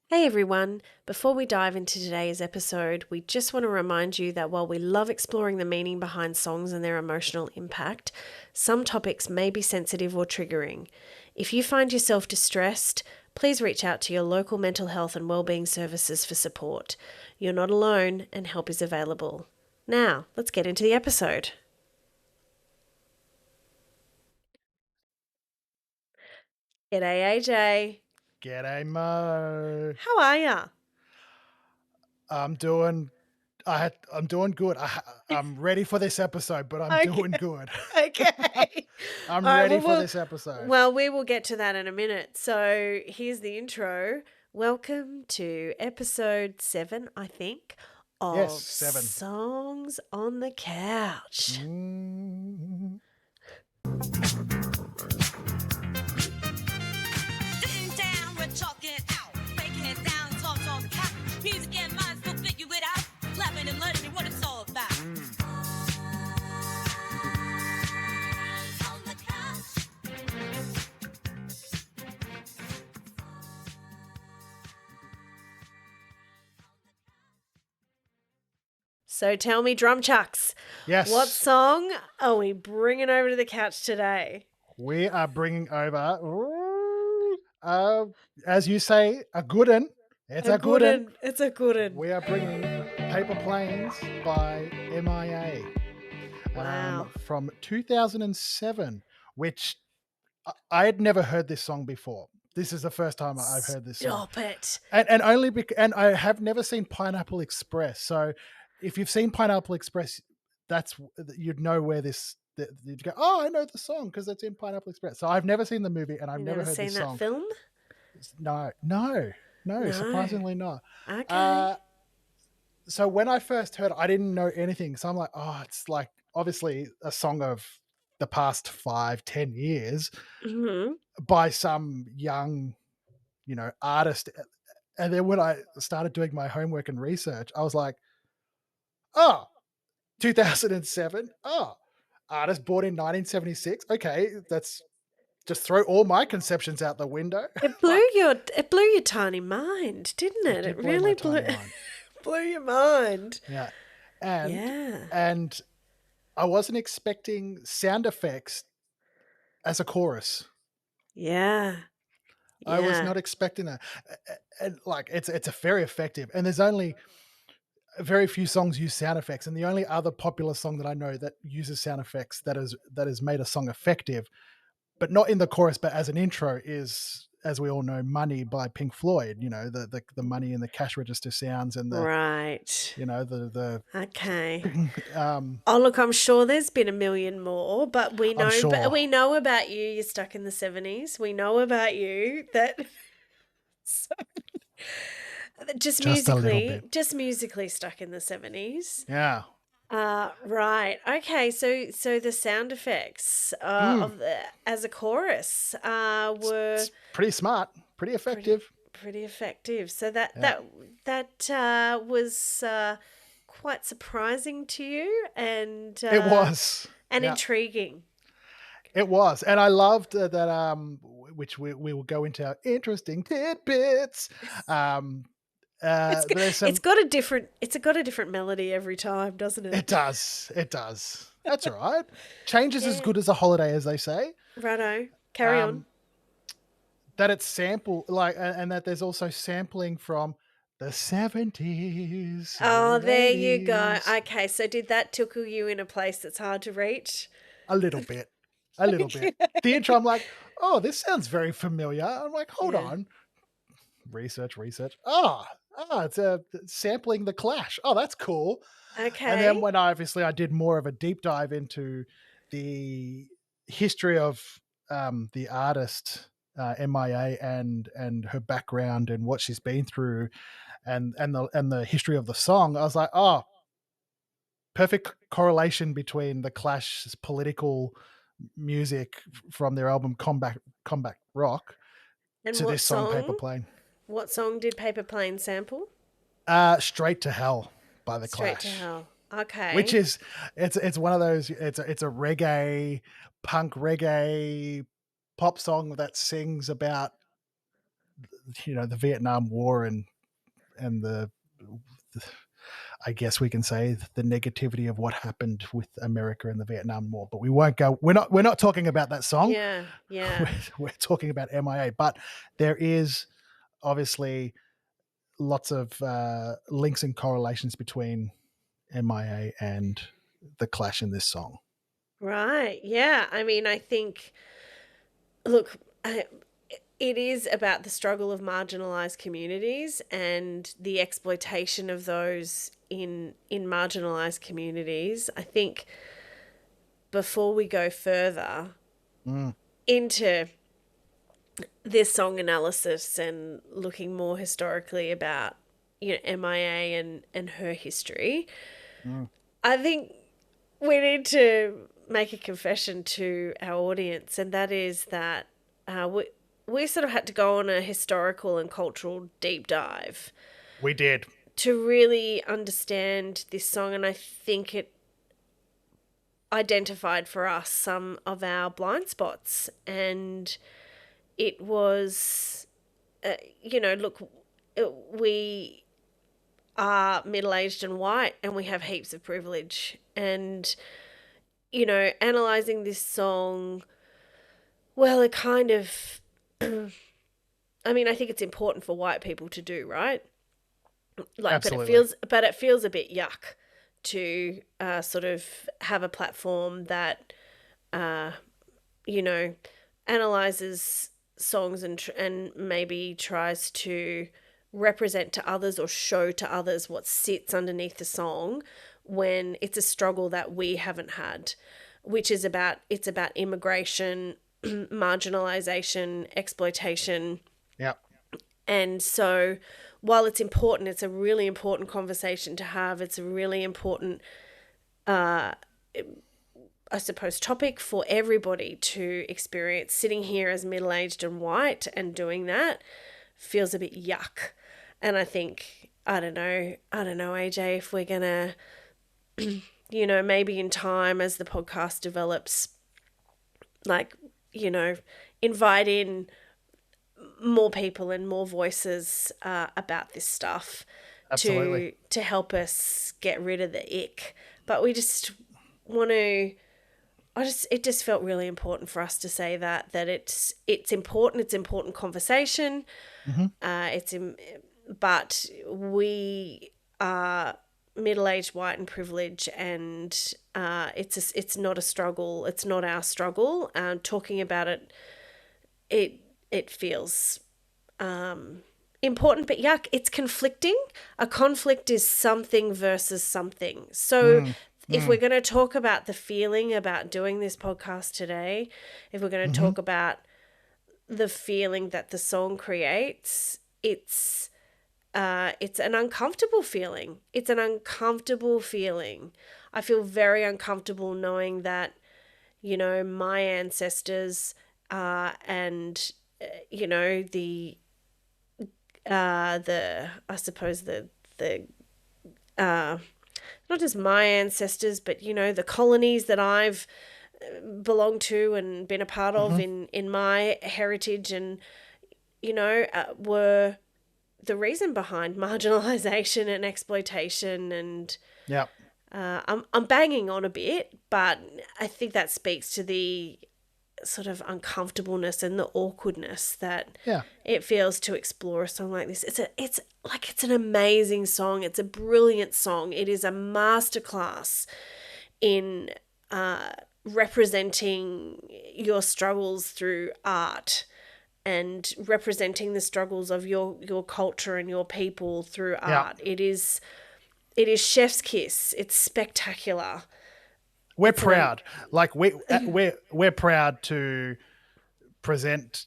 Hey everyone, before we dive into today's episode, we just want to remind you that while we love exploring the meaning behind songs and their emotional impact, some topics may be sensitive or triggering. If you find yourself distressed, please reach out to your local mental health and wellbeing services for support. You're not alone and help is available. Now, let's get into the episode. G'day AJ. G'day, Mo. How are ya? I'm doing. I'm doing good. I'm ready for this episode, but I'm Okay. doing good. Okay. I'm All right. ready for this episode. Well, we will get to that in a minute. So here's the intro. Welcome to episode 7, I think, Yes, of 7. Songs on the Couch. Mm. Sitting down, we're talking out, breaking it down, songs on the couch. Music and minds will figure it out, laughing and learning what it's all about. On the couch. So tell me, drum chucks, Yes. what song are we bringing over to the couch today? We are bringing over, as you say, a good one. It's a good one. It's a good one. We are bringing Paper Planes by M.I.A. Wow. From 2007, which I had never heard this song before. This is the first time I've heard this song. Stop it. And only and I have never seen Pineapple Express. So if you've seen Pineapple Express, you'd know where you'd go, oh, I know the song because it's in Pineapple Express. So I've never seen the movie and I've You've never never heard seen this that song. film? No, No. surprisingly not. Okay. So when I first heard it, I didn't know anything. So I'm like, oh, it's like obviously a song of the past 5-10 years Mm-hmm. by some young, artist. And then when I started doing my homework and research, I was like, oh, 2007. Oh, artist born in 1976. Okay, that's just throw all my conceptions out the window. It blew your tiny mind, didn't it? It did blow really my blew tiny mind. blew your mind. Yeah. And Yeah. and I wasn't expecting sound effects as a chorus. Yeah. I was Yeah. not expecting that. And like it's a very effective. And there's only very few songs use sound effects, and the only other popular song that I know that uses sound effects that has made a song effective, but not in the chorus, but as an intro, is, as we all know, "Money" by Pink Floyd. You know, the money and the cash register sounds and Right. the Okay. um Oh look, I'm sure there's been a million more, but we I'm know sure. we know about you. You're stuck in the 70s. We know about you that so, just Just a little bit. musically stuck in the 70s. Yeah. Right. Okay. So the sound effects of the as a chorus were It's pretty smart, pretty effective. pretty effective. So that Yeah. was quite surprising to you and It was. and Yeah. intriguing. It was, and I loved that. Which we will go into our interesting tidbits. There's some. It's got a different melody every time, doesn't it? It does. It does. That's all right. Change is as Yeah. good as a holiday, as they say. Righto. Carry on. That it's and that there's also sampling from the 70s. Oh, and the there you go. 80s. Okay, so did that tickle you in a place that's hard to reach? A little bit. A little bit. The intro, I'm like, oh, this sounds very familiar. I'm like, hold Yeah. on. Research. It's sampling the Clash. Oh, that's cool. Okay. And then when I did more of a deep dive into the history of the artist M.I.A. and her background and what she's been through and the history of the song, I was like, oh, perfect correlation between the Clash's political music from their album Combat Rock And to what this song Paper song? Plane. What song did Paper Plane sample? Straight to Hell by the Straight Clash. to Hell. Okay. Which is it's one of those it's a punk reggae pop song that sings about the Vietnam War and the I guess we can say the negativity of what happened with America in the Vietnam War. But we won't go. We're not talking about that song. Yeah, yeah. We're talking about M.I.A. But there is obviously lots of links and correlations between M.I.A. and the Clash in this song. Right. Yeah. I mean, I think, look, it is about the struggle of marginalized communities and the exploitation of those in marginalized communities. I think before we go further into this song analysis and looking more historically about M.I.A. and her history, I think we need to make a confession to our audience, and that is that we sort of had to go on a historical and cultural deep dive We did. to really understand this song, and I think it identified for us some of our blind spots. And it was, look, we are middle-aged and white, and we have heaps of privilege. And, analysing this song, well, it kind of, I mean, I think it's important for white people to do, right? Like, Absolutely. but it feels a bit yuck to sort of have a platform that, analyzes songs and maybe tries to represent to others or show to others what sits underneath the song, when it's a struggle that we haven't had, which is about immigration, marginalization, exploitation. Yeah. And so while it's important, it's a really important conversation to have. It's a really important, I suppose, topic for everybody to experience. Sitting here as middle-aged and white and doing that feels a bit yuck. And I think, I don't know, AJ, if we're going to, maybe in time as the podcast develops, invite in more people and more voices about this stuff. Absolutely. to help us get rid of the ick. But we just want to, it just felt really important for us to say that it's important conversation. But we are middle-aged, white, and privileged, and it's not a struggle. It's not our struggle. Talking about it, it feels important, but yuck, it's conflicting. A conflict is something versus something. So if we're going to talk about the feeling about doing this podcast today, if we're going to talk about the feeling that the song creates, it's an uncomfortable feeling. It's an uncomfortable feeling. I feel very uncomfortable knowing that, my ancestors and the I suppose the not just my ancestors, but the colonies that I've belonged to and been a part of in my heritage, and were the reason behind marginalization and exploitation. And Yeah. I'm banging on a bit, but I think that speaks to the sort of uncomfortableness and the awkwardness that it feels to explore a song like this. It's an amazing song. It's a brilliant song. It is a masterclass in representing your struggles through art and representing the struggles of your culture and your people through art. It is chef's kiss. It's spectacular. We're proud. We're proud to present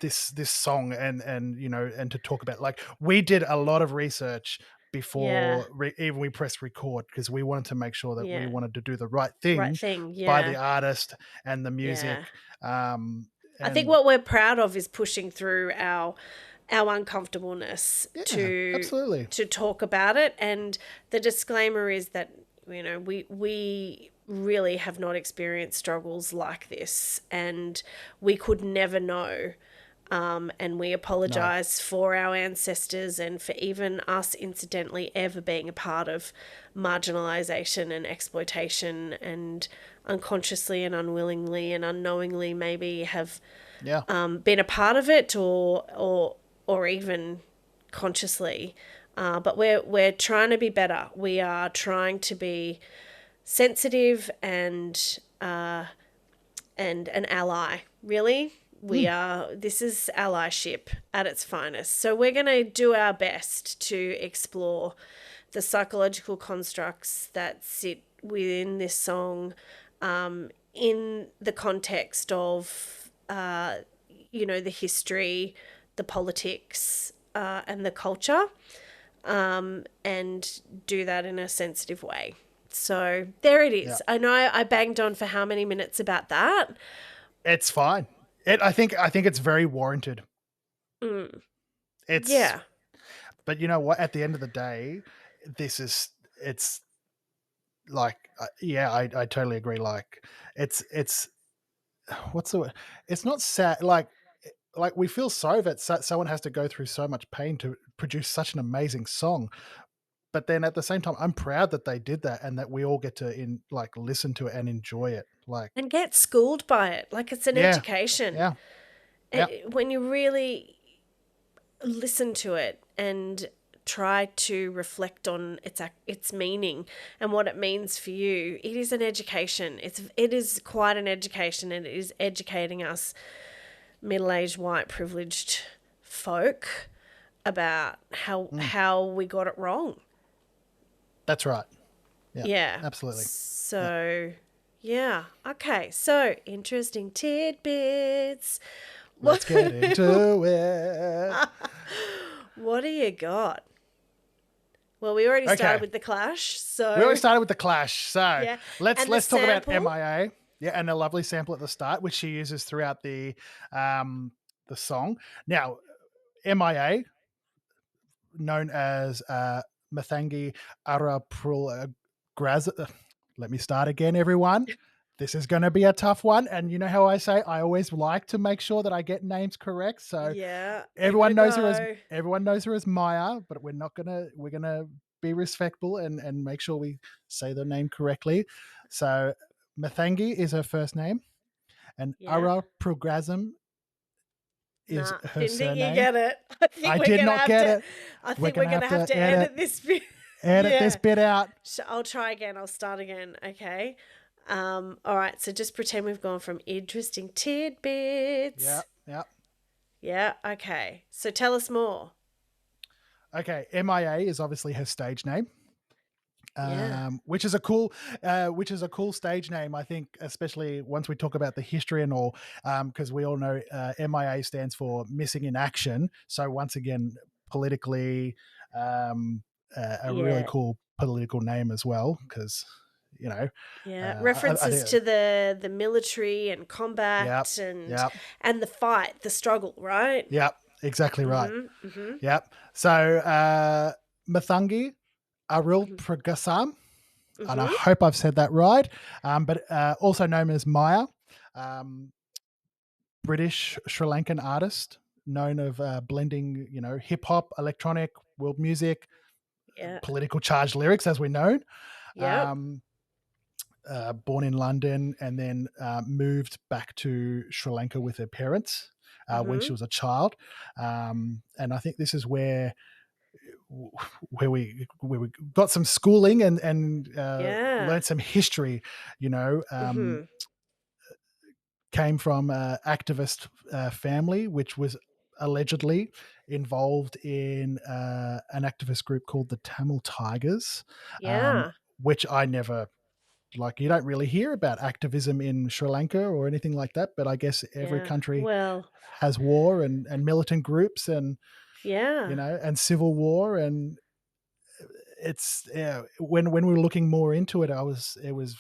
this song and to talk about. Like, we did a lot of research before even we pressed record, because we wanted to make sure that we wanted to do the right thing, by the artist and the music. I think what we're proud of is pushing through our uncomfortableness absolutely. to talk about it. And the disclaimer is that we really have not experienced struggles like this, and we could never know And we apologize for our ancestors and for even us incidentally ever being a part of marginalization and exploitation, and unconsciously and unwillingly and unknowingly maybe have Yeah. been a part of it, or even consciously. But we're trying to be better. We are trying to be sensitive and an ally, really. This is allyship at its finest. So we're going to do our best to explore the psychological constructs that sit within this song, in the context of, the history, the politics, and the culture, and do that in a sensitive way. So there it is. Yeah. I know I banged on for how many minutes about that? It's fine. I think it's very warranted. It's Yeah. But you know what? At the end of the day, it's like, I totally agree. Like, it's what's the word? It's not sad. Like we feel sorry that someone has to go through so much pain to produce such an amazing song. But then at the same time, I'm proud that they did that and that we all get to listen to it and enjoy it. Like, And get schooled by it. Like, it's an yeah, education. yeah, yeah, When you really listen to it and try to reflect on its meaning and what it means for you, it is an education. It is quite an education, and it is educating us middle-aged white privileged folk about how we got it wrong. that's right. Yeah, Yeah. absolutely. So, yeah. Okay. So, interesting tidbits. Let's get into it. What do you got? Well, we already started with the Clash. So We already started with the Clash. So Yeah. let's And the talk about sample? M.I.A. Yeah, and a lovely sample at the start, which she uses throughout the song. Now, M.I.A., known as Mathangi Araprul Graz. Let me start again, everyone. This is going to be a tough one, and you know how I say I always like to make sure that I get names correct. So yeah, everyone give it a knows her as go. M.I.A, but we're gonna be respectful and make sure we say the name correctly. So Mathangi is her first name, and Yeah. Ara Prograsm is Nah, her didn't think you surname. get it. I think I we're did gonna not have get to. it. I think we're gonna have to edit this bit. Edit this Yeah. bit out. I'll try again. I'll start again. Okay. All right. So just pretend we've gone from interesting tidbits. Yeah, yeah. Yeah. Okay. So tell us more. Okay, M.I.A. is obviously her stage name. Yeah. Which is a cool stage name, I think, especially once we talk about the history and all, because we all know M.I.A. stands for missing in action. So once again, politically, a really Yeah. cool political name as well, because Yeah. I References think, to the military and combat yep, and yep, the fight, the struggle, right? yep, exactly right, Mm-hmm. yep. So Mathangi Arul Mm-hmm. Pragasam, and I Mm-hmm. hope I've said that right, but also known as M.I.A, British Sri Lankan artist, known of blending, hip hop, electronic, world music, Yeah. political charged lyrics, as we know. Yep. Born in London and then moved back to Sri Lanka with her parents when she was a child, and I think this is where we got some schooling and Yeah. learned some history. Mm-hmm. Came from an activist family, which was allegedly involved in an activist group called the Tamil Tigers, Yeah. which I never, you don't really hear about activism in Sri Lanka or anything like that, but I guess every Yeah. country Well, has war and militant groups and, yeah. and civil war. And it's, when we were looking more into it, it was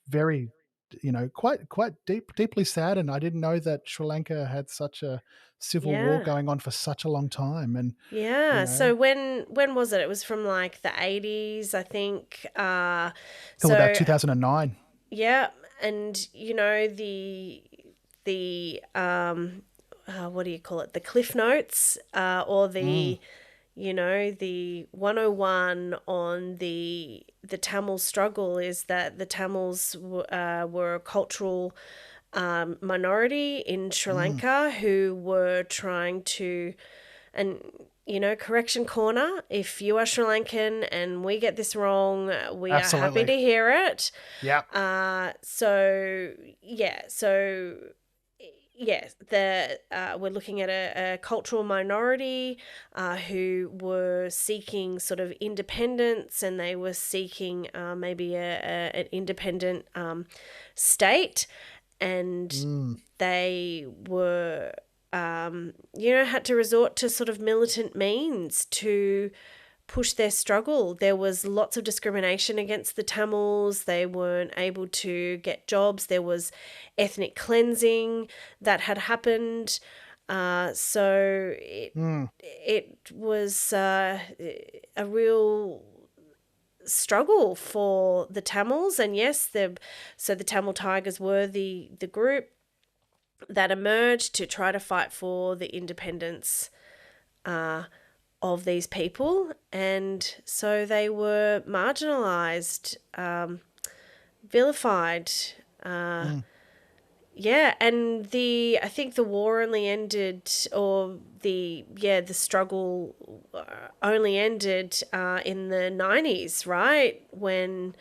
very, quite deeply sad. And I didn't know that Sri Lanka had such a civil war Yeah. going on for such a long time. And, Yeah. So when was it? It was from like the 80s, I think. till about So 2009. yeah, and the what do you call it? The Cliff Notes, or the the 101 on the Tamil struggle is that the Tamils were a cultural minority in Sri Lanka who were trying to, and correction corner, if you are Sri Lankan and we get this wrong, we are happy Absolutely. to hear it. Yeah. We're looking at a cultural minority who were seeking sort of independence, and they were seeking maybe an independent state, and they were had to resort to sort of militant means to push their struggle. There was lots of discrimination against the Tamils. They weren't able to get jobs. There was ethnic cleansing that had happened. So it was a real struggle for the Tamils. And yes, the Tamil Tigers were the group that emerged to try to fight for the independence of these people, and so they were marginalised, vilified. Yeah, and I think the war only ended, or the struggle only ended in the 90s, right? When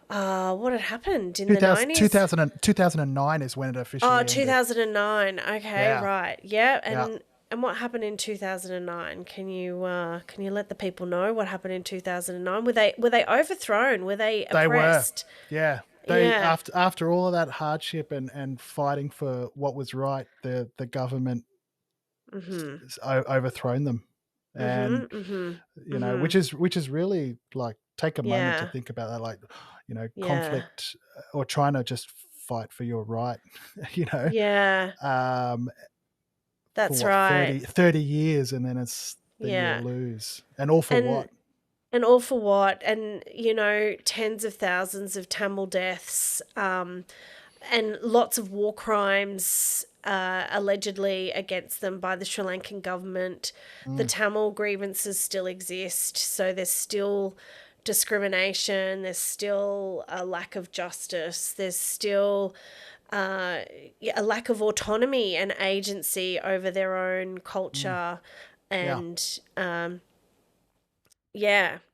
what had happened in the 90s? 2009 is when it officially ended. 2009. Okay, Yeah. right. Yeah, and what happened in 2009? Can you let the people know what happened in 2009? Were they overthrown? Were they oppressed? They were. Yeah. After all of that hardship and fighting for what was right, the government overthrown them. And which is really, like, take a moment to think about that, like, conflict, or trying to just fight for your right, That's for what, right. 30 years, and then you lose. And all for what? And all for what? And, tens of thousands of Tamil deaths, and lots of war crimes allegedly against them by the Sri Lankan government. The Tamil grievances still exist, so there's still discrimination, there's still a lack of justice, there's still a lack of autonomy and agency over their own culture. And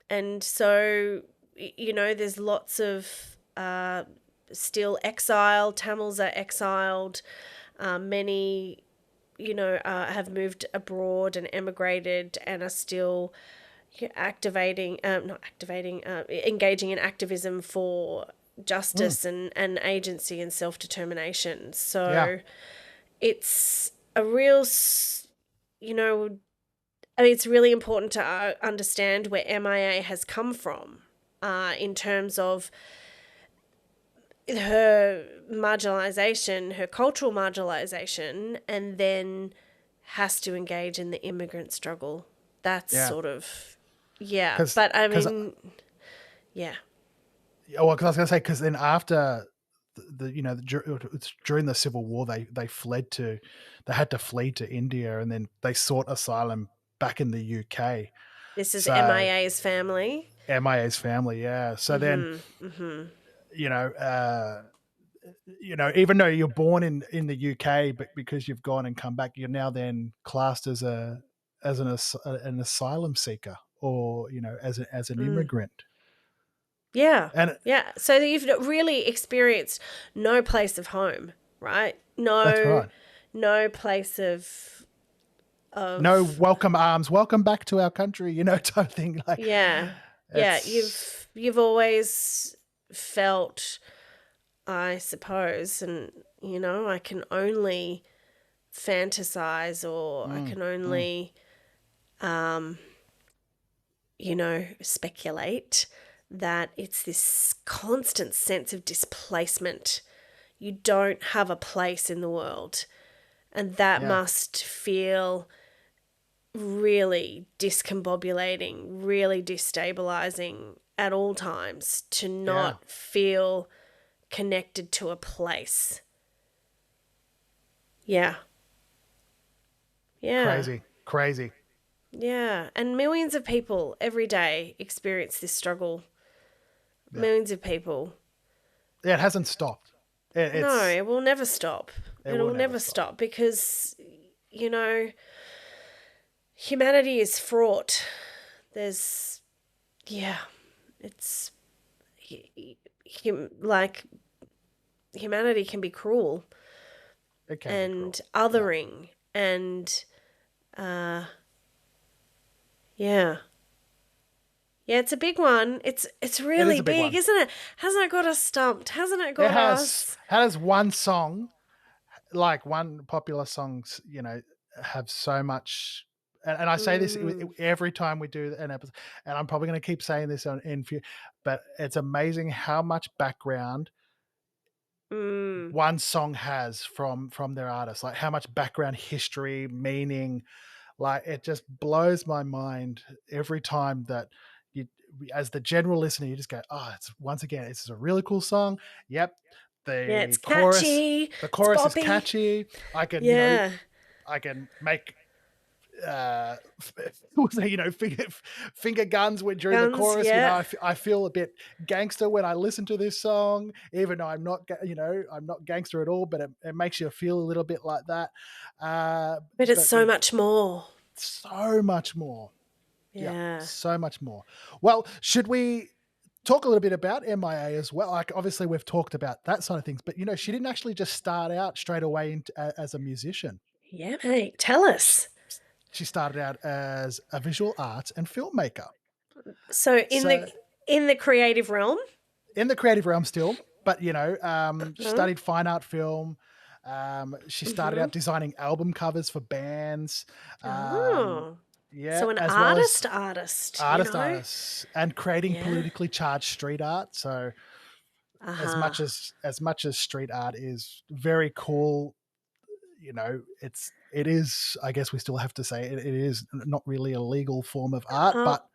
and so there's lots of still exile. Tamils are exiled. Many have moved abroad and emigrated and are still engaging in activism for justice and agency and self-determination. So it's a real, it's really important to understand where M.I.A. has come from in terms of her marginalisation, her cultural marginalisation, and then has to engage in the immigrant struggle. That's sort of, but I mean, Well, because I was going to say, because then after during the Civil War, they had to flee to India, and then they sought asylum back in the UK. This is M.I.A.'s family. M.I.A.'s family, yeah. So then, even though you're born in the UK, but because you've gone and come back, you're now then classed as an asylum seeker, or as an immigrant. Yeah. So you've really experienced no place of home, right? That's right. No place of no welcome arms, welcome back to our country, type thing. Like, you've always felt, I suppose, and I can only fantasize, or I can only speculate that it's this constant sense of displacement. You don't have a place in the world, and that must feel really discombobulating, really destabilizing at all times, to not feel connected to a place. Yeah. Yeah. Crazy. Yeah. And millions of people every day experience this struggle. Yeah. Millions of people. Yeah, it hasn't stopped. No, it will never stop. It It'll will never never stop. stop because, humanity is fraught. There's, yeah, it's like humanity can be cruel It can and be cruel. othering and, yeah. Yeah, it's a big one. It's really a big big, one. isn't it? Hasn't it got us stumped? Hasn't it It got has. us? How does one song, like one popular songs, have so much? And I say this every time we do an episode, and I'm probably going to keep saying this but it's amazing how much background one song has from their artist, like how much background history, meaning. Like it just blows my mind every time that you, as the general listener, you just go, "Oh, it's once again, this is a really cool song." Yep, Yeah, it's the catchy. the It's chorus is boppy. catchy. I can, Yeah. I can make, finger guns during the Guns, chorus. yeah. I feel a bit gangster when I listen to this song, even though I'm not, I'm not gangster at all. But it makes you feel a little bit like that. But it's so much more. So much more. Yeah. So much more. Well, should we talk a little bit about M.I.A. as well? Like, obviously, we've talked about that side of things, but she didn't actually just start out straight away as a musician. Yeah, mate. Tell us. She started out as a visual arts and filmmaker. So in the creative realm? In the creative realm still, but she studied fine art film. She started out designing album covers for bands. Yeah, So an as artist, well as artists, and creating politically charged street art. So as much as street art is very cool, it is. I guess we still have to say it is not really a legal form of art, but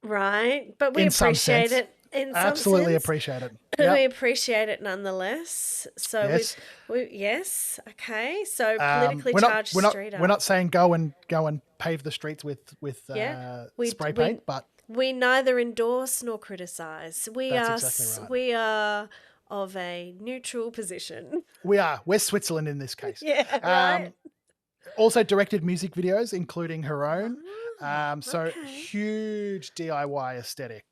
right. But we in some appreciate sense, it. In absolutely some sense. appreciate it. We appreciate it nonetheless. So yes, yes, okay. So politically charged street art. We're not saying go and pave the streets with spray paint, but we neither endorse nor criticize. We are of a neutral position. We're Switzerland in this case. Yeah, right. Also directed music videos, including her own. So huge DIY aesthetic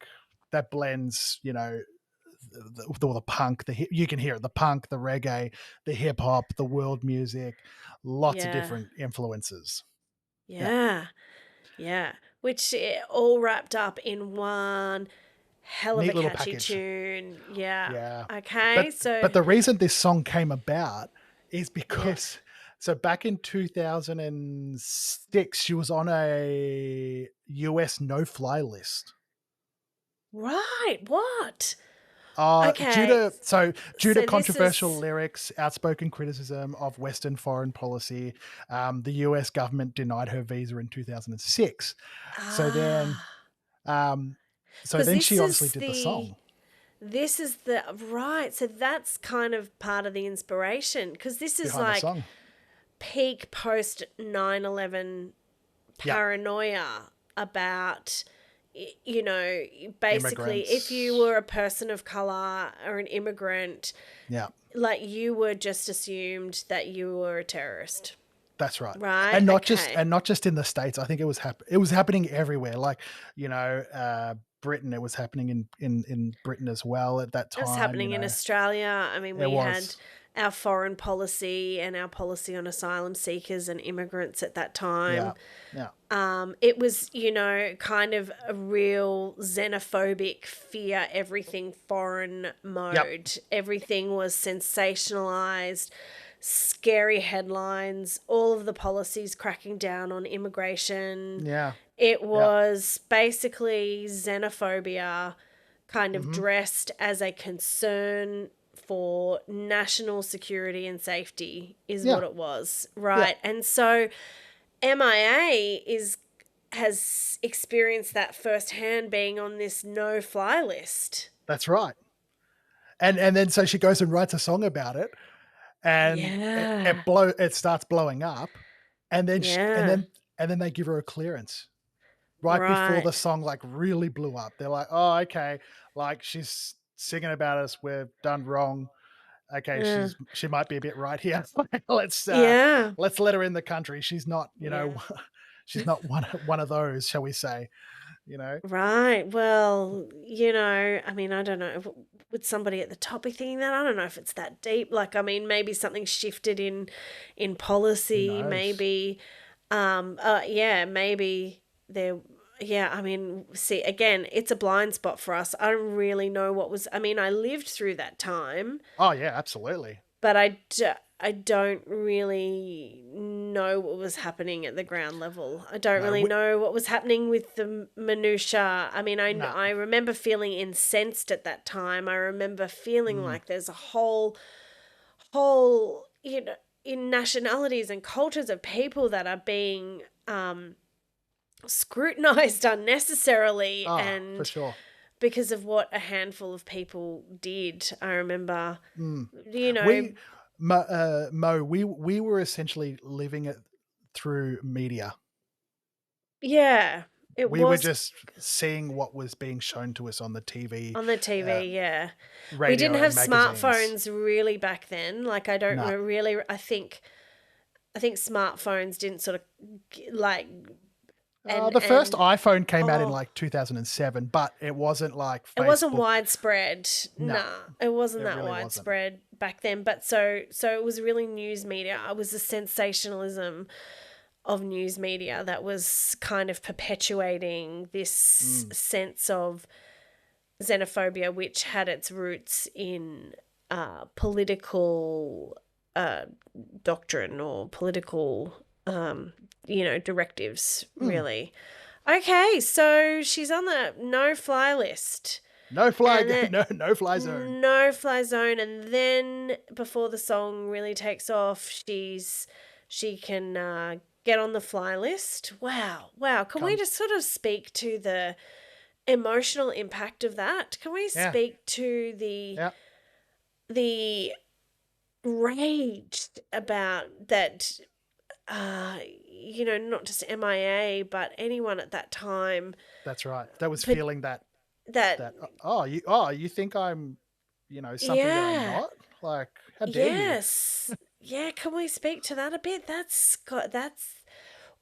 that blends, the punk, you can hear it, the punk, the reggae, the hip hop, the world music, lots of different influences. Yeah. Which all wrapped up in one hell of Neat a little catchy package. tune. Yeah. Yeah. Okay. But the reason this song came about is because so back in 2006, she was on a US no-fly list. Right. What? Okay. Due to controversial lyrics, outspoken criticism of Western foreign policy, the US government denied her visa in 2006. So then she obviously did the song. This is right. So that's kind of part of the inspiration, because this is like peak post 9/11 paranoia about, basically if you were a person of color or an immigrant, like you were just assumed that you were a terrorist. That's right. Right. And not just in the States. I think it was happening everywhere. Like, Britain, it was happening in Britain as well at that time. It was happening in Australia. I mean, we had our foreign policy and our policy on asylum seekers and immigrants at that time. Yeah. It was, kind of a real xenophobic fear everything foreign mode. Yep. Everything was sensationalized, scary headlines, all of the policies cracking down on immigration. Yeah. It was basically xenophobia kind of dressed as a concern for national security and safety is what it was, right? Yeah. And so M.I.A. has experienced that firsthand, being on this no-fly list. That's right. And then so she goes and writes a song about it, and it starts blowing up. and then Yeah. and then they give her a clearance right before the Right. song like really blew up. They're like, "Oh, okay, like she's singing about us. We've done wrong. Okay, Yeah. she might be a bit right here. Yeah. Let's let her in the country. She's not, Yeah. she's not one of those, shall we say? You know? Right. Well, I mean, I don't know. Would somebody at the top be thinking that? I don't know if it's that deep. Like, I mean, maybe something shifted in Who policy. knows? Maybe, yeah, maybe there. Yeah, I mean, see, again, it's a blind spot for us. I don't really know what was. I mean, I lived through that time, Oh yeah, absolutely. but I don't really know what was happening at the ground level. I don't No, really know what was happening with the minutia. I mean, no. I remember feeling incensed at that time. I remember feeling Mm, like there's a in nationalities and cultures of people that are being scrutinized unnecessarily, for and sure. because of what a handful of people did. I remember, Mm. you know, We, Mo, we were essentially living it through media. yeah, it We were was just seeing what was being shown to us on the TV, on the uh, TV, yeah. We didn't radio, have and magazines. smartphones really back then. Like, I don't No. really, I think smartphones didn't sort of like, The first and iPhone came out in oh, like 2007, but it wasn't like it wasn't Facebook. widespread. No, Nah, it wasn't it that really wasn't. widespread back then. But so it was really news media. It was the sensationalism of news media that was kind of perpetuating this Mm, sense of xenophobia, which had its roots in political uh, doctrine or political, directives, mm. really. Okay, so she's on the no-fly list. No fly, And then no fly zone. no fly zone, and then before the song really takes off, she can get on the fly list. Wow. Can we Come, just sort of speak to the emotional impact of that? Can we yeah, speak to yeah. the rage about that? Not just M.I.A, but anyone at that time, That's right. That was but feeling that that that you think I'm, something that I'm yeah. not. Like, how dare you? Yes. Yeah, can we speak to that a bit?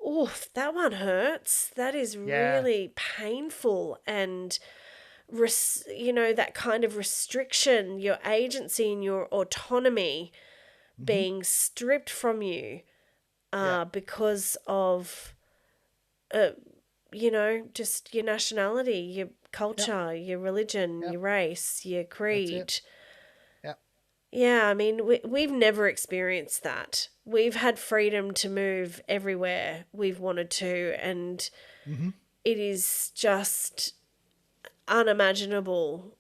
Oof, that one hurts. That is Yeah. really painful, and that kind of restriction, your agency and your autonomy Hmm. being stripped from you Yeah. because of just your nationality, your Yep. culture, your religion, Yep. your race, your That's it. creed. Yep. Yeah, I mean, we've never experienced that. We've had freedom to move everywhere we've wanted to, and Hmm. it is just unimaginable.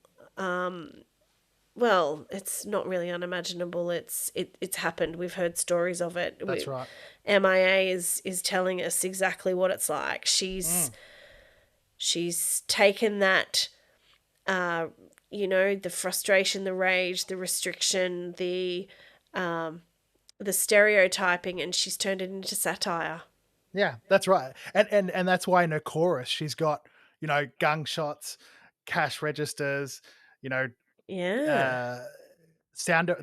Well, it's not really unimaginable. It's happened. We've heard stories of it. That's right. M.I.A is telling us exactly what it's like. Mm. She's taken that, the frustration, the rage, the restriction, the stereotyping, and she's turned it into satire. Yeah, that's right. And that's why in her chorus she's got, gunshots, cash registers, you know, Yeah. uh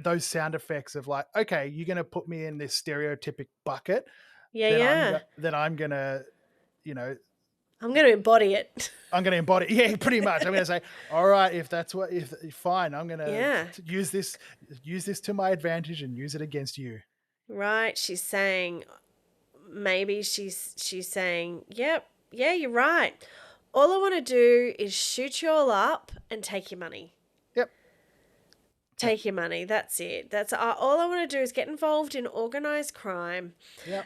those sound effects of like, okay, you're gonna put me in this stereotypic bucket, Yeah, yeah. then I'm gonna, you know, I'm going to embody it. I'm gonna embody. Yeah, pretty much. I'm gonna say, all right, if that's what, if fine, I'm gonna Yeah. use this to my advantage and use it against you. Right. She's saying, maybe she's saying, yep, yeah, you're right. All I want to do is shoot you all up and take your money. Yep. Yep. Take your money. That's it. That's all I want to do is get involved in organized crime, Yep.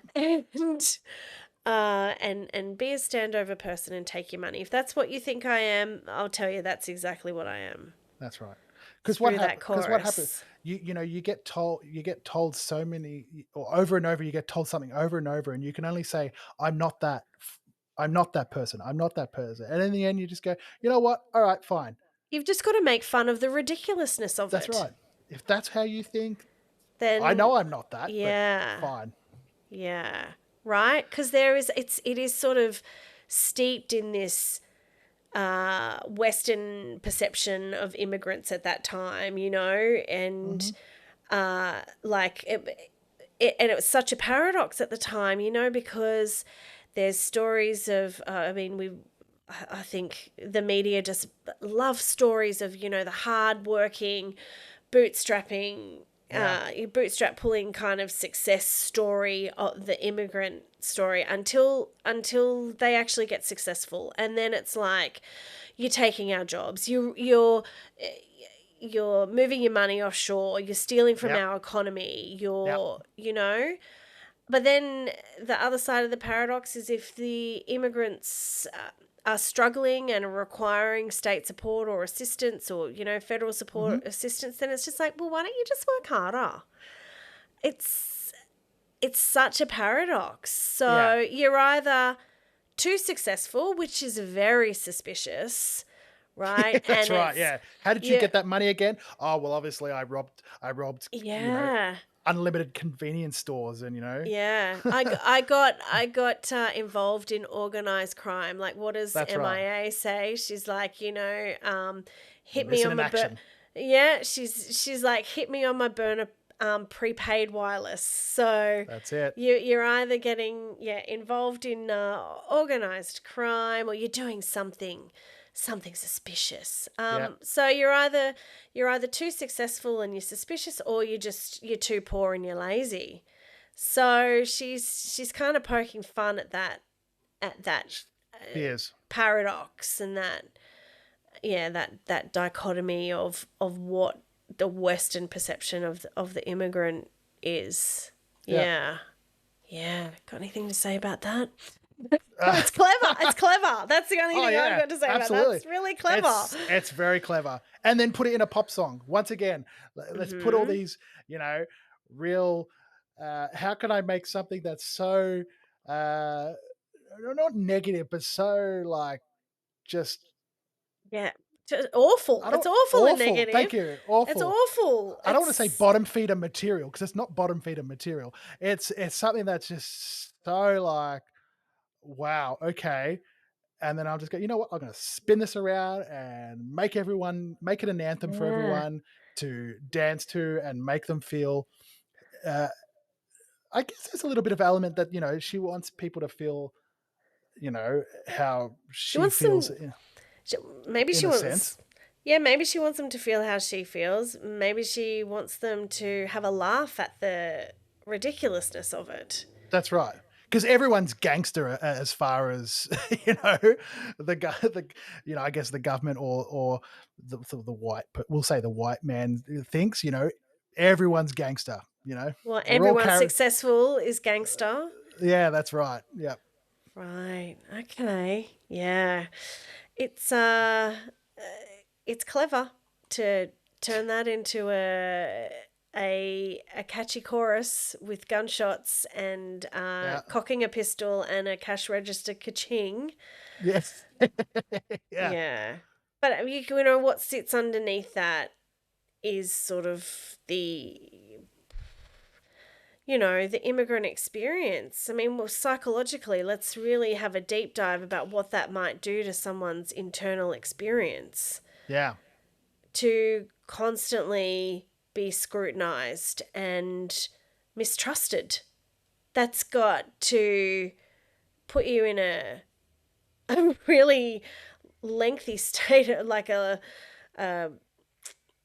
and and be a standover person and take your money. If that's what you think I am, I'll tell you that's exactly what I am. That's right. Because Through that what happens, chorus. you get told so many, or over and over, you get told something over and over, and you can only say, I'm not that, I'm not that person, I'm not that person, and in the end you just go, you know what, all right, fine. You've just got to make fun of the ridiculousness of That's it. right. If that's how you think, Then I know I'm not that, but yeah. fine. Yeah. right? Because it is sort of steeped in this Western perception of immigrants at that time, and like and it was such a paradox at the time, because there's stories of, I think the media just love stories of, the hard-working, bootstrapping, bootstrap pulling kind of success story of the immigrant story until they actually get successful, and then it's like, you're taking our jobs, you're moving your money offshore, you're stealing from our economy, But then the other side of the paradox is, if the immigrants are struggling and are requiring state support or assistance, or, federal support assistance, then it's just like, well, why don't you just work harder? It's such a paradox. So you're either too successcul, which is very suspicious, right? That's and right. Yeah. How did you get that money again? Oh, well, obviously I robbed, unlimited convenience stores, and Yeah, I got involved in organized crime. Like, what does That's right. M.I.A. say? She's like, hit me Missing on in my action. Yeah, she's like, hit me on my burner prepaid wireless. So That's it. you're either getting involved in organized crime, or you're doing something suspicious. So you're either too successful and you're suspicious, or you're too poor and you're lazy. So she's kind of poking fun at that Yes. paradox, and that dichotomy of what the Western perception of the immigrant is. Yeah. Got anything to say about that? It's clever. It's clever. That's the only thing I've got to say about that. It's really clever. It's very clever. And then put it in a pop song. Once again, let's put all these, real, how can I make something that's so, not negative, but so like just... Yeah. Awful. It's awful and negative. Thank you. Awful. It's awful. I don't want to say bottom feeder material, because it's not bottom feeder material. It's something that's just so like, wow, okay. And then I'll just go, you know what? I'm going to spin this around and make it an anthem for everyone to dance to and make them feel. I guess there's a little bit of element that, she wants people to feel, how she feels. Maybe she wants. Sense. Yeah, maybe she wants them to feel how she feels. Maybe she wants them to have a laugh at the ridiculousn's of it. That's right. Because everyone's gangster as far as I guess the government or the white, we'll say the white man thinks. Everyone's gangster. Well, everyone successful is gangster. Yeah, that's right. Yeah. Right. Okay. Yeah. It's clever to turn that into a catchy chorus with gunshots and cocking a pistol and a cash register ka-ching. Yes. Yeah. But what sits underneath that is sort of the immigrant experience. I mean, well, psychologically, let's really have a deep dive about what that might do to someone's internal experience. Yeah. To constantly be scrutinized and mistrusted. That's got to put you in a really lengthy state of like a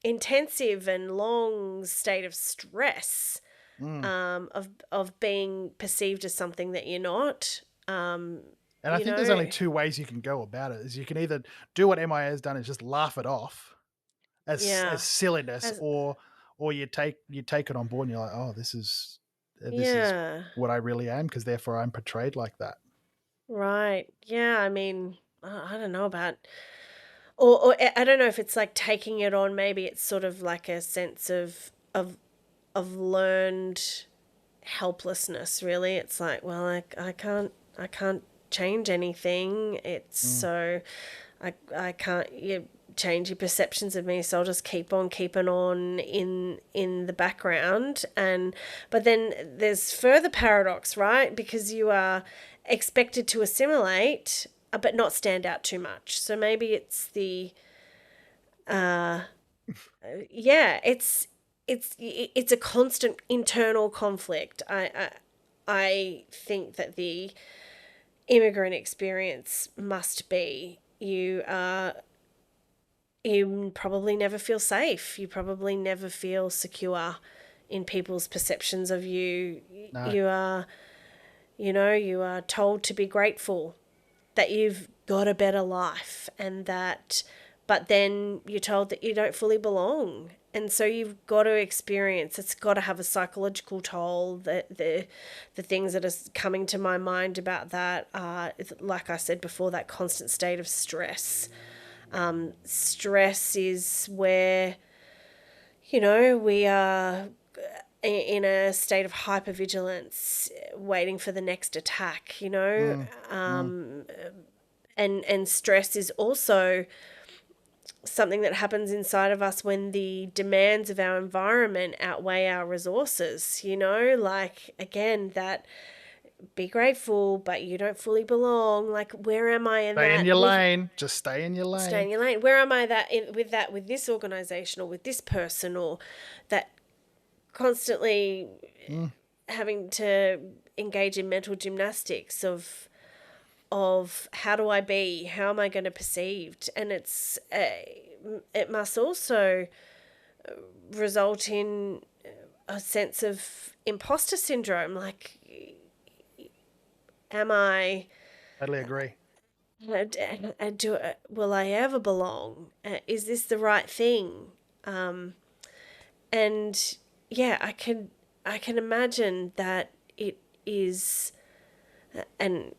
intensive and long state of stress, of being perceived as something that you're not. And I think there's only two ways you can go about it. Is you can either do what M.I.A. has done and just laugh it off as silliness, or you take it on board and you're like, oh, this is what I really am, because therefore I'm portrayed like that. Right. Yeah. I mean, I don't know about, or I don't know if it's like taking it on. Maybe it's sort of like a sense of learned helplessness. Really, it's like, well, I can't change anything. It's so I can't. change your perceptions of me, so I'll just keep on keeping on in the background. But then there's further paradox, right? Because you are expected to assimilate but not stand out too much. So maybe it's it's a constant internal conflict. I think that the immigrant experience must be you probably never feel safe. You probably never feel secure in people's perceptions of you. No. You are told to be grateful that you've got a better life, but then you're told that you don't fully belong. And so you've got to experience, it's got to have a psychological toll. The things that are coming to my mind about that are, like I said before, that constant state of stress. Stress is where, we are in a state of hypervigilance, waiting for the next attack, and stress is also something that happens inside of us when the demands of our environment outweigh our resources, like, again, that be grateful, but you don't fully belong. Like, where am I in that? Stay in your lane. Just stay in your lane. Stay in your lane. Where am I with this organization or with this person, or that constantly having to engage in mental gymnastics of how do I be? How am I going to be perceived? And it must also result in a sense of imposter syndrome. Like, am I? Totally agree. Will I ever belong? Is this the right thing? And yeah, I can imagine that it is, and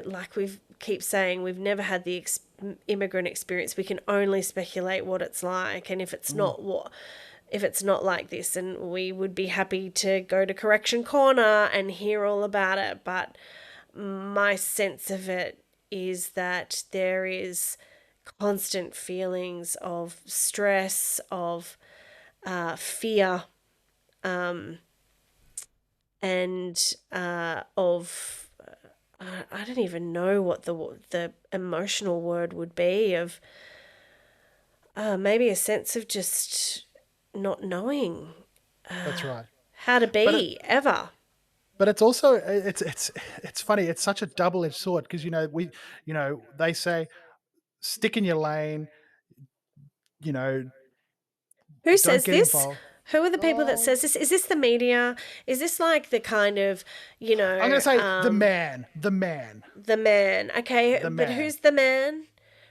like we keep saying, we've never had the immigrant experience. We can only speculate what it's like, and if it's not like this, and we would be happy to go to Correction Corner and hear all about it. But my sense of it is that there is constant feelings of stress, of fear, and of I don't even know what the emotional word would be, of maybe a sense of just not knowing. That's right. How to be ever. But it's also it's funny. It's such a double-edged sword because they say stick in your lane. Who says get this? involved. Who are the people that says this? Is this the media? Is this like the kind of, I'm going to say the man. The man. Okay, but who's the man?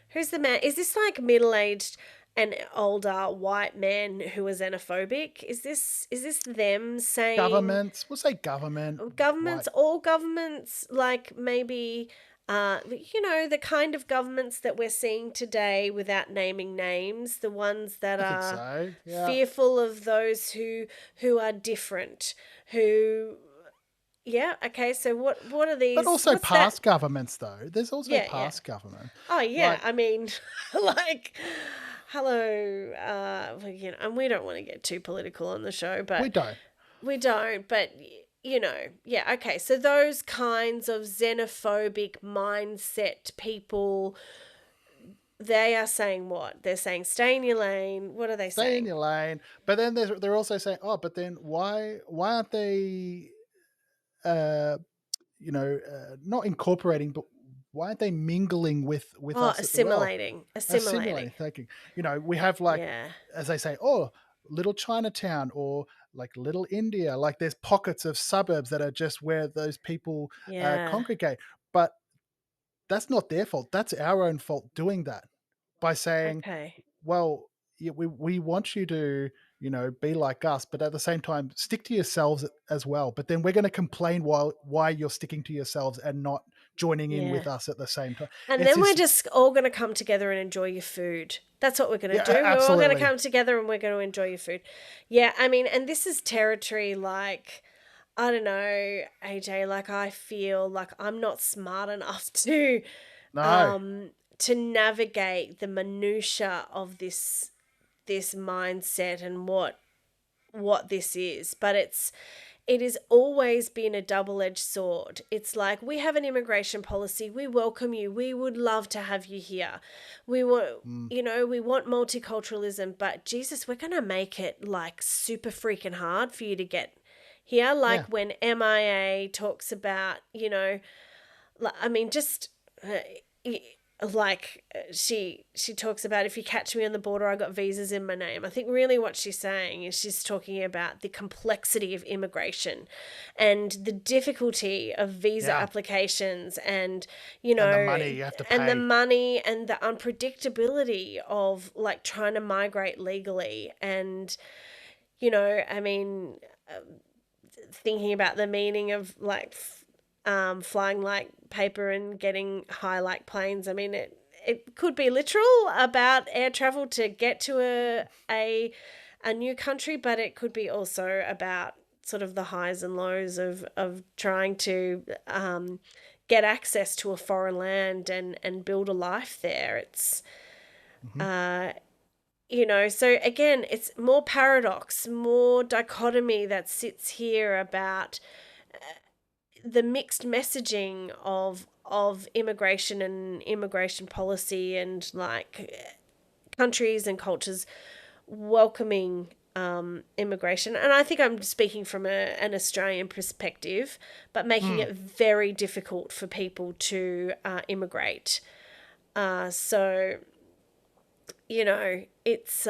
Who's the man? Is this like middle-aged and older white men who are xenophobic? Is this them saying governments? We'll say government. Governments, all governments, like maybe the kind of governments that we're seeing today, without naming names, the ones that are fearful of those who are different, who. Yeah. Okay. So what are these? But also past governments, though. There's also past government. Oh yeah. I mean, like, hello. And we don't want to get too political on the show, but we don't. But yeah. Okay. So those kinds of xenophobic mindset people, they are saying what? They're saying stay in your lane. What are they saying? Stay in your lane. But then they're also saying, but then why aren't they? Not incorporating, but why aren't they mingling with us? Assimilating. Thank you. We have as they say, little Chinatown or like little India. Like there's pockets of suburbs that are just where those people congregate. But that's not their fault. That's our own fault doing that by saying, well, we want you to be like us, but at the same time stick to yourselves as well. But then we're going to complain why you're sticking to yourselves and not joining in with us at the same time. And then we're just all going to come together and enjoy your food. That's what we're going to do. Absolutely. We're all going to come together and we're going to enjoy your food. Yeah, I mean, and this is territory like, I don't know, AJ, like I feel like I'm not smart enough to No. to navigate the minutiae of this mindset and what this is. But it has always been a double-edged sword. It's like, we have an immigration policy. We welcome you. We would love to have you here. We want, we want multiculturalism, but Jesus, we're going to make it like super freaking hard for you to get here. Like when M.I.A. talks about, I mean, just she talks about, if you catch me on the border, I got visas in my name. I think really what she's saying is she's talking about the complexity of immigration and the difficulty of visa applications and, and the money you have to pay. And the money and the unpredictability of like trying to migrate legally. And, I mean, thinking about the meaning of like flying like paper and getting high like planes. I mean, it could be literal about air travel to get to a new country, but it could be also about sort of the highs and lows of trying to get access to a foreign land and build a life there. It's so again, it's more paradox, more dichotomy that sits here about the mixed messaging of immigration and immigration policy, and like countries and cultures welcoming immigration. And I think I'm speaking from an Australian perspective, but making it very difficult for people to immigrate. So, it's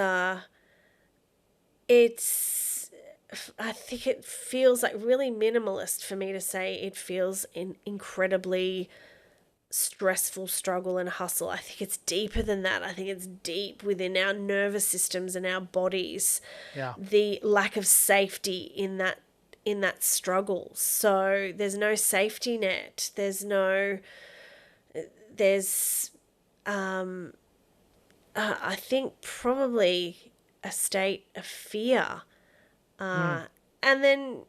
I think it feels like really minimalist for me to say it feels an incredibly stressful struggle and hustle. I think it's deeper than that. I think it's deep within our nervous systems and our bodies. Yeah. The lack of safety in that struggle. So there's no safety net. There's I think probably a state of fear. And then,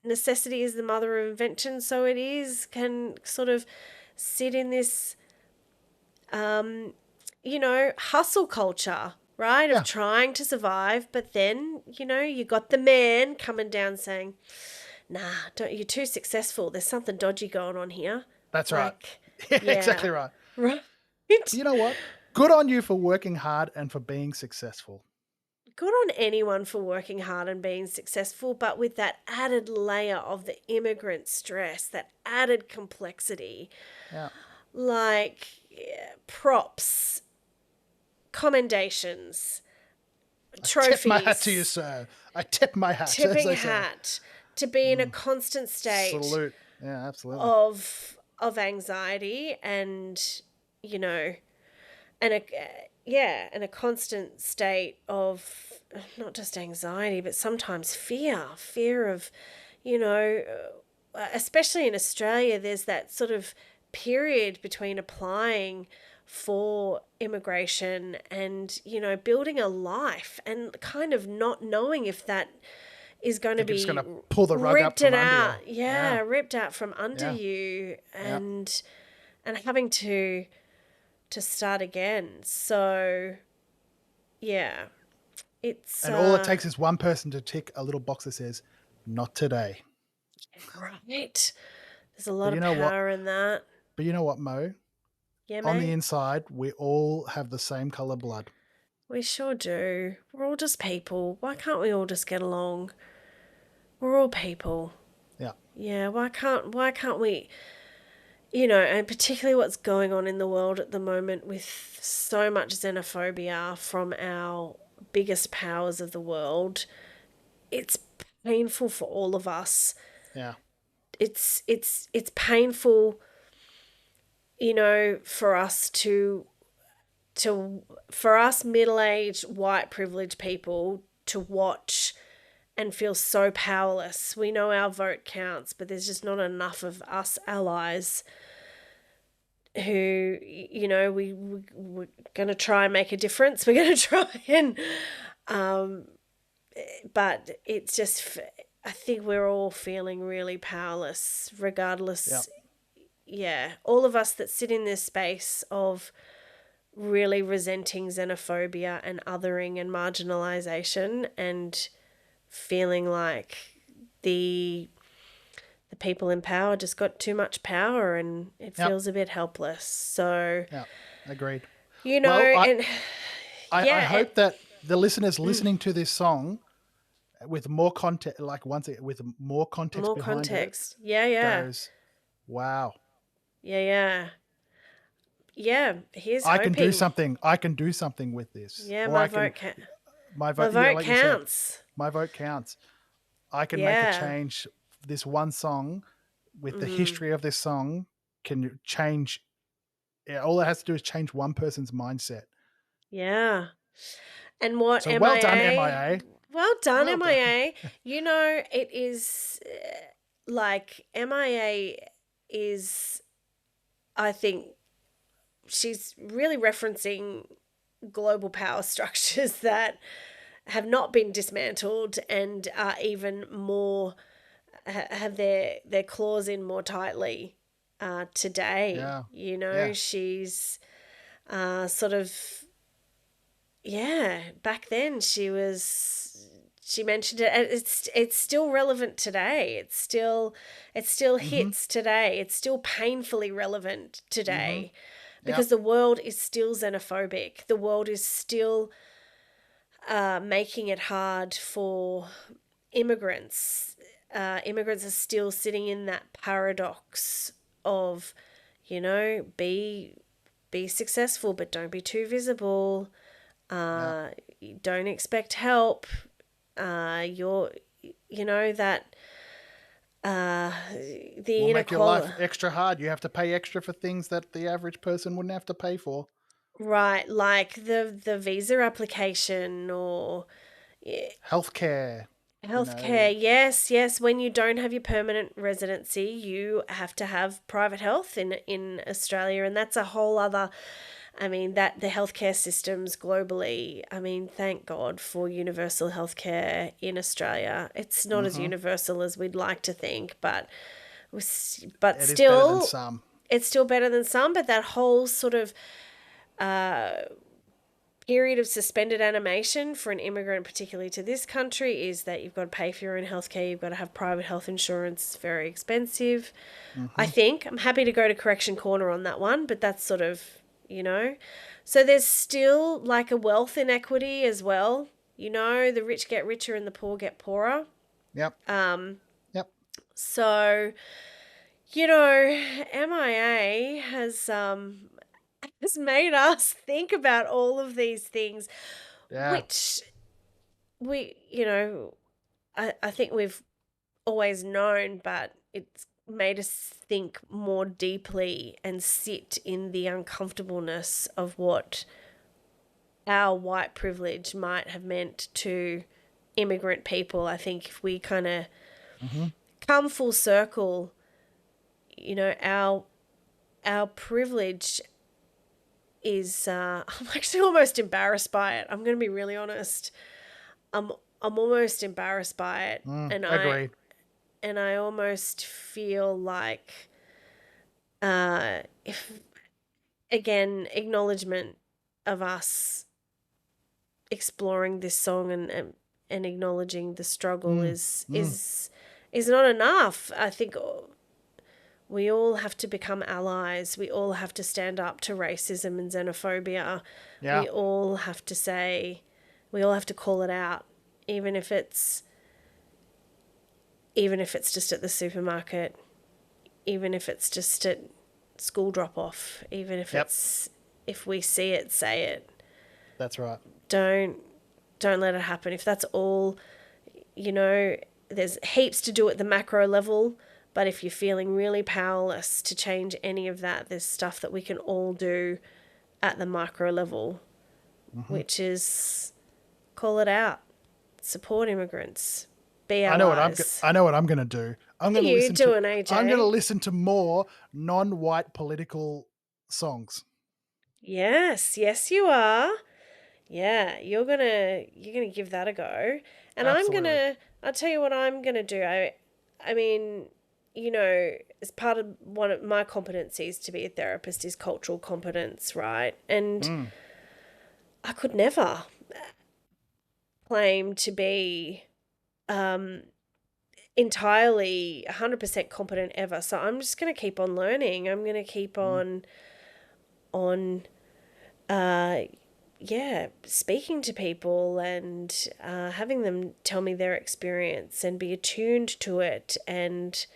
necessity is the mother of invention. So can sort of sit in this, hustle culture, right? Of trying to survive. But then, you got the man coming down saying, nah, you're too successful. There's something dodgy going on here. That's right. Yeah, exactly right. Right. You know what? Good on you for working hard and for being successful. Good on anyone for working hard and being successful, but with that added layer of the immigrant stress, that added complexity, like props, commendations, trophies. I tip my hat to you, sir. I tip my hat. Tipping hat. To be in a constant state. Salute. Yeah, absolutely. Of anxiety and, and a constant state of not just anxiety, but sometimes fear of, especially in Australia, there's that sort of period between applying for immigration and, building a life and kind of not knowing if that is going to be just going to pull the rug up from under you. Ripped out from under you and having to start again. So, it's... And all it takes is one person to tick a little box that says, not today. Right. There's a lot of power in that. But you know what, Mo? Yeah, on the inside, we all have the same colour blood. We sure do. We're all just people. Why can't we all just get along? We're all people. Yeah. Yeah, why can't we... and particularly what's going on in the world at the moment with so much xenophobia from our biggest powers of the world, it's painful for all of us. Yeah. It's painful, for us for us middle-aged white privileged people to watch and feel so powerless. We know our vote counts, but there's just not enough of us allies who, we're going to try and make a difference. We're going to try and, but it's just, I think we're all feeling really powerless, regardless, all of us that sit in this space of really resenting xenophobia and othering and marginalization and feeling like the people in power just got too much power and it Yep. feels a bit helpless. So, Yeah, agreed. you know, Well, and I hope that the listeners listening to this song with more context, like with more context more behind context. it, Yeah. goes, wow, Yeah. Here's I can do hoping. something. I can do something with this. Yeah, Or my I can, vote my my vote, yeah, vote like you said, counts. my vote counts. I can make a Yeah. change. This one song, with the history of this song, can change. Yeah, all it has to do is change one person's mindset. Yeah. And what So MIA? well done, M.I.A. Well done, Well done. MIA. You know, it is like MIA is, I think, she's really referencing global power structures that have not been dismantled and are even more, have their claws in more tightly today. Yeah. You know, Yeah. she's sort of, back then she mentioned it, and it's still relevant today. It still hits today. It's still painfully relevant today because the world is still xenophobic. The world is still making it hard for immigrants. Immigrants are still sitting in that paradox of, be successful, but don't be too visible. Don't expect help. You're, that the Will make your life inequality, extra hard. You have to pay extra for things that the average person wouldn't have to pay for. right? Like the visa application or Healthcare. healthcare. Yes. When you don't have your permanent residency, you have to have private health in Australia, and that's a whole other. I mean, that the healthcare systems globally, I mean, thank God for universal healthcare in Australia. It's not as universal as we'd like to think, but It is still, better than some. it's still better than some. But that whole sort of period of suspended animation for an immigrant, particularly to this country, is that you've got to pay for your own healthcare. You've got to have private health insurance. It's very expensive. I think I'm happy to go to Correction Corner on that one, but that's sort of, so there's still like a wealth inequity as well. The rich get richer and the poor get poorer. Yep. Yep. So, MIA has made us think about all of these things, Yeah. which we, I think we've always known, but it's made us think more deeply and sit in the uncomfortableness of what our white privilege might have meant to immigrant people. I think if we kind of come full circle, our privilege is I'm actually almost embarrassed by it. I'm going to be really honest. I'm almost embarrassed by it, and Agreed. I almost feel like if, again, acknowledgement of us exploring this song and acknowledging the struggle is not enough. I think we all have to become allies. We all have to stand up to racism and xenophobia. Yeah. We all have to call it out, even if it's just at the supermarket, even if it's just at school drop-off, even if if we see it, say it. That's right. Don't let it happen. If that's all, there's heaps to do at the macro level, but if you're feeling really powerless to change any of that, there's stuff that we can all do at the micro level, which is call it out, support immigrants, be allies. I know what I'm going to do. I'm going to listen to AJ? I'm going to listen to more non-white political songs. Yes, you are. Yeah, you're gonna give that a go, and Absolutely. I'll tell you what I'm gonna do. I mean, as part of one of my competencies to be a therapist is cultural competence, right? And I could never claim to be entirely 100% competent ever. So I'm just going to keep on learning. I'm going to keep on speaking to people and having them tell me their experience and be attuned to it and,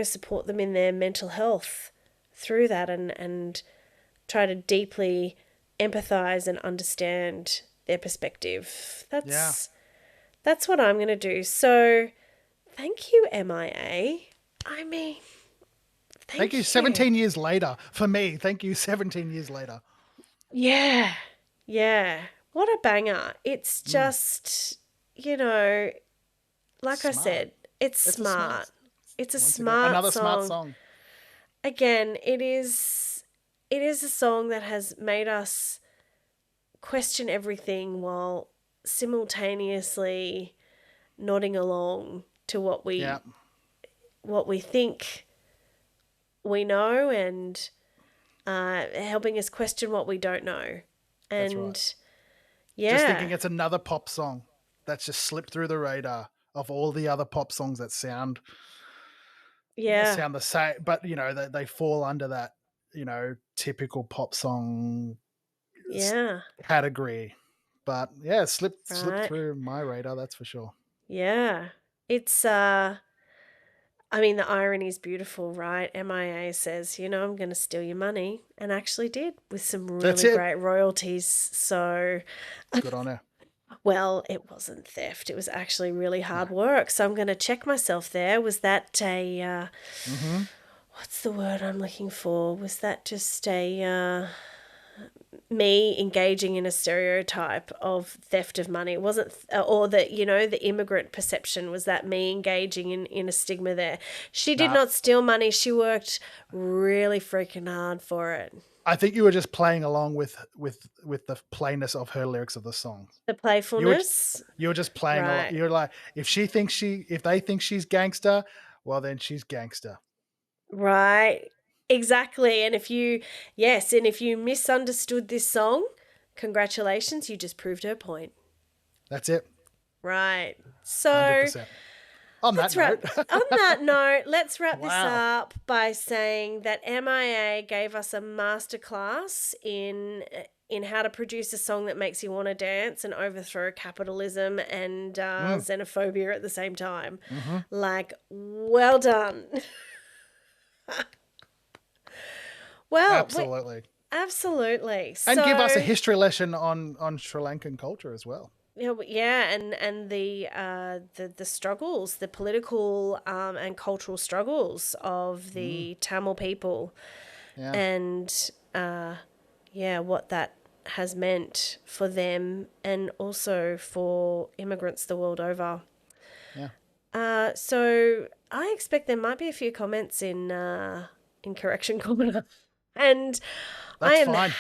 support them in their mental health through that and try to deeply empathize and understand their perspective. That's what I'm going to do. So thank you, M.I.A. I mean, thank you. 17 years later. For me, thank you 17 years later. Yeah. Yeah. What a banger. It's just, like Smart. I said, it's smart. It's a smart again, another song. smart song. Again, it is a song that has made us question everything while simultaneously nodding along to what we think we know and helping us question what we don't know. And That's right. yeah, Just thinking it's another pop song that's just slipped through the radar of all the other pop songs that sound the same, but they fall under that typical pop song category. But yeah, it slipped through my radar, that's for sure. Yeah. It's the irony is beautiful, right? M.I.A. says, I'm going to steal your money, and actually did with some really great royalties. So good on her. Well, it wasn't theft. It was actually really hard work. So I'm going to check myself there. Was that a, what's the word I'm looking for? Was that just a, me engaging in a stereotype of theft of money? It wasn't, or that, the immigrant perception, was that me engaging in a stigma there? She did not steal money. She worked really freaking hard for it. I think you were just playing along with the plainness of her lyrics of the song. The playfulness. You were just playing along. You're like, if they think she's gangster, well then she's gangster. Right. Exactly. And if you misunderstood this song, congratulations, you just proved her point. That's it. Right. So 100%. On that note, let's wrap this up by saying that M.I.A. gave us a masterclass in how to produce a song that makes you want to dance and overthrow capitalism and xenophobia at the same time. Mm-hmm. Like, well done. Well, absolutely. Absolutely. And give us a history lesson on Sri Lankan culture as well. Yeah, and the struggles, the political and cultural struggles of the Tamil people, and what that has meant for them and also for immigrants the world over. Yeah. So I expect there might be a few comments in Correction Corner, and that's fine.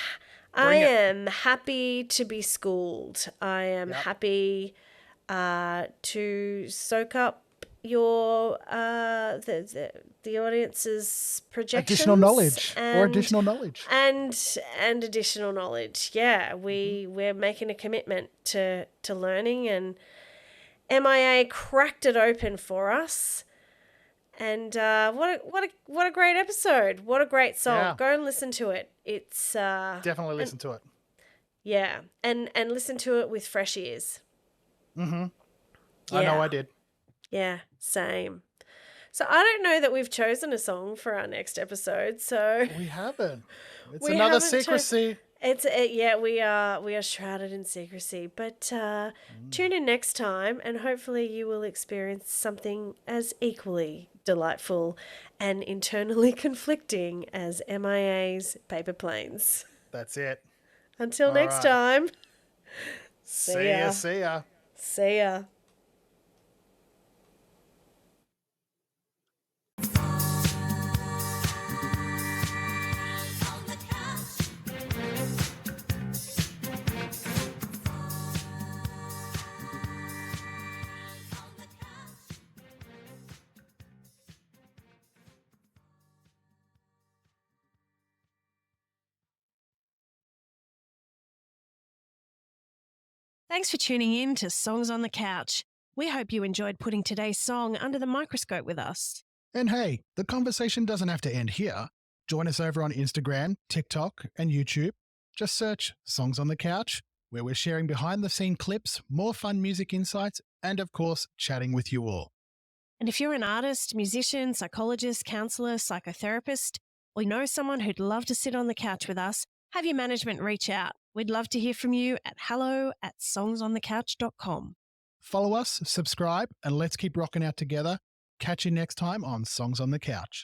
I am happy to be schooled. I am happy to soak up your the audience's projections. Additional knowledge. And additional knowledge. Yeah, we're making a commitment to learning, and M.I.A. cracked it open for us. And what a great episode. What a great song. Yeah. Go and listen to it. It's definitely listen to it. Yeah. And listen to it with fresh ears. Mm-hmm. Yeah. I know I did. Yeah, same. So I don't know that we've chosen a song for our next episode. So we haven't. It's another secrecy. We are shrouded in secrecy, but tune in next time and hopefully you will experience something as equally delightful and internally conflicting as M.I.A.'s Paper Planes. That's it. Until next time. See ya. See ya. Thanks for tuning in to Songs on the Couch. We hope you enjoyed putting today's song under the microscope with us. And hey, the conversation doesn't have to end here. Join us over on Instagram, TikTok, and YouTube. Just search Songs on the Couch, where we're sharing behind-the-scene clips, more fun music insights, and of course, chatting with you all. And if you're an artist, musician, psychologist, counsellor, psychotherapist, or know someone who'd love to sit on the couch with us, have your management reach out. We'd love to hear from you at hello@songsonthecouch.com. Follow us, subscribe, and let's keep rocking out together. Catch you next time on Songs on the Couch.